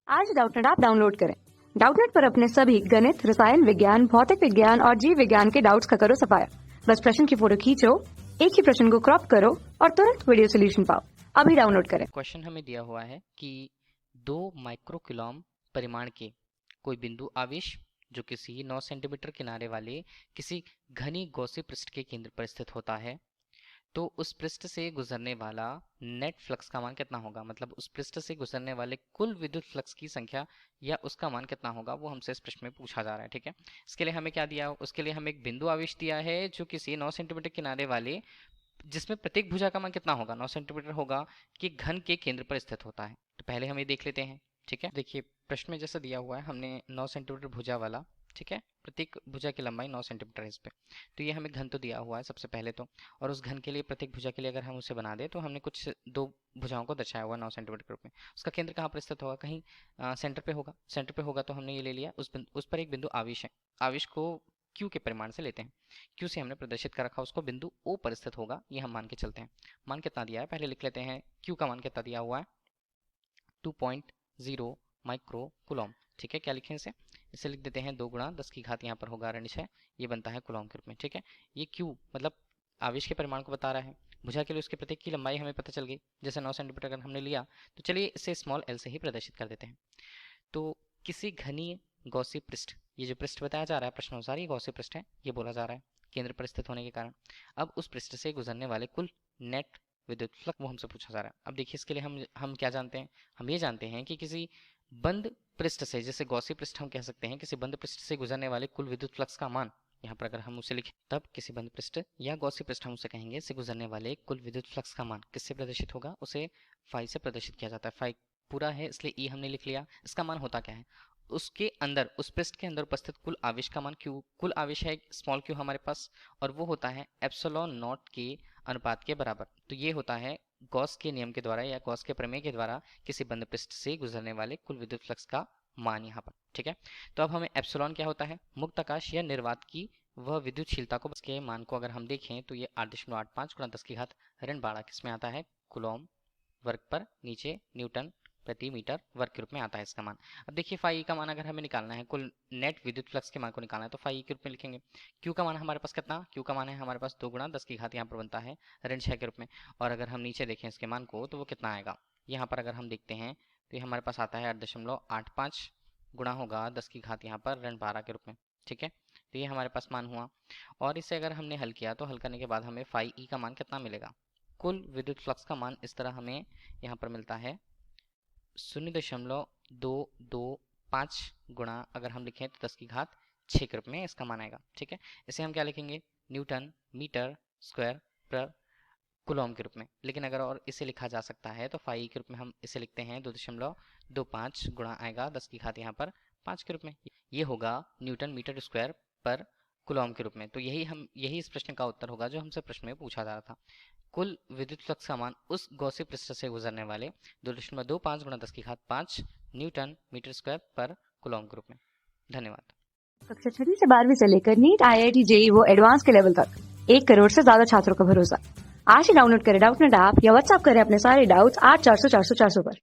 आज Doubtnut app download करें। Doubtnut पर अपने सभी गणित, रसायन विज्ञान, भौतिक विज्ञान और जीव विज्ञान के डाउट्स का करो सफाया। बस प्रश्न की फोटो खींचो, एक ही प्रश्न को क्रॉप करो और तुरंत वीडियो सोल्यूशन पाओ। अभी डाउनलोड करें। क्वेश्चन हमें दिया हुआ है कि 2 माइक्रोकूलॉम परिमाण के कोई बिंदु आवेश जो किसी 9 सेंटीमीटर किनारे वाले किसी घनी गौसी पृष्ठ के केंद्र पर स्थित होता है, तो उस पृष्ठ से गुजरने वाला नेट फ्लक्स का मान कितना होगा। मतलब उस पृष्ठ से गुजरने वाले कुल विद्युत फ्लक्स की संख्या या उसका मान कितना होगा, वो हमसे इस प्रश्न में पूछा जा रहा है। ठीक है, इसके लिए हमें क्या दिया, उसके लिए हमें एक बिंदु आवेश दिया है जो किसी 9 सेंटीमीटर किनारे वाले, जिसमें प्रत्येक भुजा का मान कितना होगा, 9 सेंटीमीटर होगा, कि घन के केंद्र पर स्थित होता है। तो पहले हम ये देख लेते हैं। ठीक है, देखिए प्रश्न में जैसा दिया हुआ है, हमने 9 सेंटीमीटर भुजा वाला, ठीक है, प्रत्येक भुजा की लंबाई 9 सेंटीमीटर है इस पे। तो ये हमें घन तो दिया हुआ है सबसे पहले तो, और उस घन के लिए प्रत्येक भुजा के लिए अगर हम उसे बना दें तो हमने कुछ दो भुजाओं को दर्शाया हुआ 9 सेंटीमीटर के रूप में। उसका केंद्र कहाँ पर स्थित होगा, कहीं सेंटर पे होगा। सेंटर पे होगा तो हमने ये ले लिया, उस पर एक बिंदु आवेश है। आवेश को क्यू के परिमाण से लेते हैं, क्यू से हमने प्रदर्शित कर रखा, उसको बिंदु ओ पर स्थित होगा, ये हम मान के चलते हैं। मान कितना दिया है पहले लिख लेते हैं। क्यू का मान कितना दिया हुआ है, 2.0 माइक्रो कुलॉम। ठीक है, क्या लिखें इसे, इसे लिख देते हैं 2 गुणा 10 की घात, यहाँ पर होगा ऋण 6, ये बनता है कुलॉम के रूप में। ठीक है, ये क्यू मतलब आवेश के परिमाण को बता रहा है। भुजा के लिए उसके प्रत्येक की लंबाई हमें पता चल गई, जैसे 9 सेंटीमीटर अगर हमने लिया, तो चलिए इसे स्मॉल एल से ही प्रदर्शित कर देते हैं। तो किसी घनी गौसी पृष्ठ, ये जो पृष्ठ बताया जा रहा है प्रश्न अनुसार, ये गौसी पृष्ठ है, ये बोला जा रहा है केंद्र पर स्थित होने के कारण। अब उस पृष्ठ से गुजरने वाले कुल नेट विद्युत फ्लक्स वो हमसे पूछा जा रहा है। अब देखिए इसके लिए हम क्या जानते हैं, हम ये जानते हैं कि किसी बंद पृष्ठ से, जैसे गौसी पृष्ठ हम कह सकते हैं, किसी बंद पृष्ठ से गुजरने वाले कुल विद्युत फ्लक्स का मान, यहाँ पर अगर हम उसे लिखें, तब किसी बंद पृष्ठ या गौसी पृष्ठ हम उसे कहेंगे, से गुजरने वाले कुल विद्युत फ्लक्स का मान किससे प्रदर्शित होगा, उसे फाई से प्रदर्शित किया जाता है। फाई पूरा है इसलिए ई हमने लिख लिया। इसका मान होता क्या है, उसके अंदर, उस पृष्ठ के अंदर उपस्थित कुल आवेश का मान क्यू, कुल आवेश है स्मॉल क्यू हमारे पास, और वो होता है एप्सिलॉन नॉट के अनुपात के बराबर। तो ये होता है गॉस के नियम के द्वारा या गॉस के प्रमेय के द्वारा किसी बंद पृष्ठ से गुजरने वाले कुल विद्युत फ्लक्स का मान यहाँ पर। ठीक है, तो अब हमें एप्सिलॉन क्या होता है, मुक्त आकाश या निर्वात की वह विद्युतशीलता को, के मान को अगर हम देखें तो ये 8.85 गुणा 10 की घात ऋण 12 किसमें आता है, कुलॉम वर्ग पर, नीचे न्यूटन प्रति मीटर वर्ग के रूप में आता है इसका मान। अब देखिए फाई का मान अगर हमें निकालना है, कुल नेट विद्युत फ्लक्स के मान को निकालना है, तो फाई के रूप में लिखेंगे। क्यू का मान हमारे पास कितना, क्यू का मान है हमारे पास 2 गुणा 10 की घात, यहाँ पर बनता है ऋण 6 के रूप में। और अगर हम नीचे देखें इसके मान को तो वो कितना आएगा, यहाँ पर अगर हम देखते हैं तो ये हमारे पास आता है 8.85 गुणा होगा 10 की घात, यहाँ पर ऋण 12 के रूप में। ठीक है, तो ये हमारे पास मान हुआ। और इसे अगर हमने हल किया तो हल करने के बाद हमें फाई ई का मान कितना मिलेगा, कुल विद्युत फ्लक्स का मान इस तरह हमें यहाँ पर मिलता है 0.225 गुणा, अगर हम लिखें तो 10 की घात 6 के रूप में इसका मान आएगा। ठीक है, इसे हम क्या लिखेंगे, न्यूटन मीटर स्क्वायर पर कुलॉम के रूप में। लेकिन अगर और इसे लिखा जा सकता है तो फाई के रूप में हम इसे लिखते हैं 2.25 गुणा आएगा 10 की घात यहाँ पर 5 के रूप में, ये होगा न्यूटन मीटर स्क्वायर पर कुलॉम के रूप में। तो यही इस प्रश्न का उत्तर होगा जो हमसे प्रश्न में पूछा जा रहा था। कुल विद्युत फ्लक्स का मान उस गौसी पृष्ठ से गुजरने वाले 2.25 गुणा 10 की घात 5 न्यूटन मीटर स्क्वायर पर कुलॉम के रूप में। धन्यवाद। कक्षा 6 से 12वीं से लेकर नीट, IIT, JEE वो एडवांस के लेवल तक 1 करोड़ से ज्यादा छात्रों का भरोसा। आज ही डाउनलोड करें डाउटनेट ऐप या व्हाट्सएप करें अपने सारे डाउट्स 8400 400 400 पर।